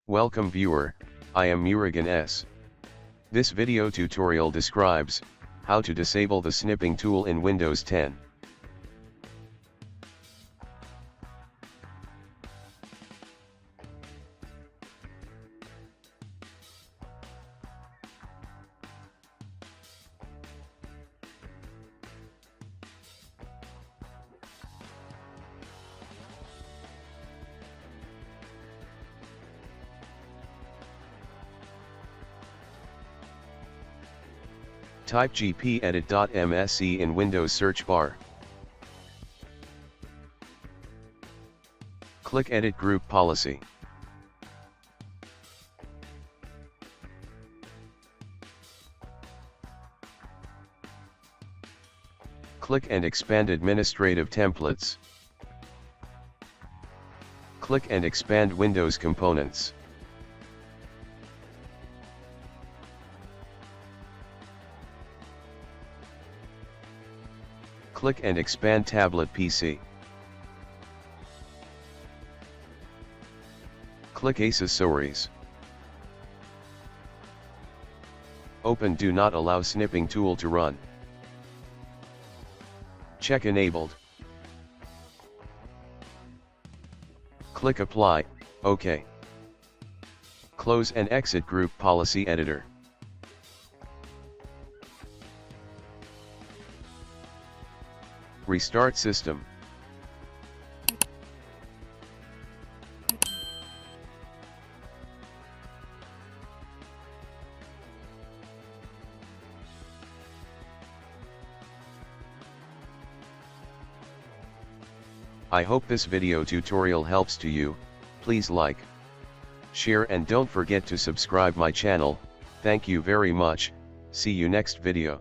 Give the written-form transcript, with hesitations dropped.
Welcome viewer, I am Murugan S. This video tutorial describes how to disable the snipping tool in Windows 10. Type gpedit.msc in Windows search bar. Click Edit Group Policy. Click and expand Administrative Templates. Click and expand Windows Components. Click and expand Tablet PC. Click Accessories. Open Do Not Allow Snipping Tool to Run. Check Enabled. Click Apply, OK. Close and exit Group Policy Editor. Restart system. I hope this video tutorial helps to you. Please like, share and don't forget to subscribe my channel. Thank you very much. See you next video.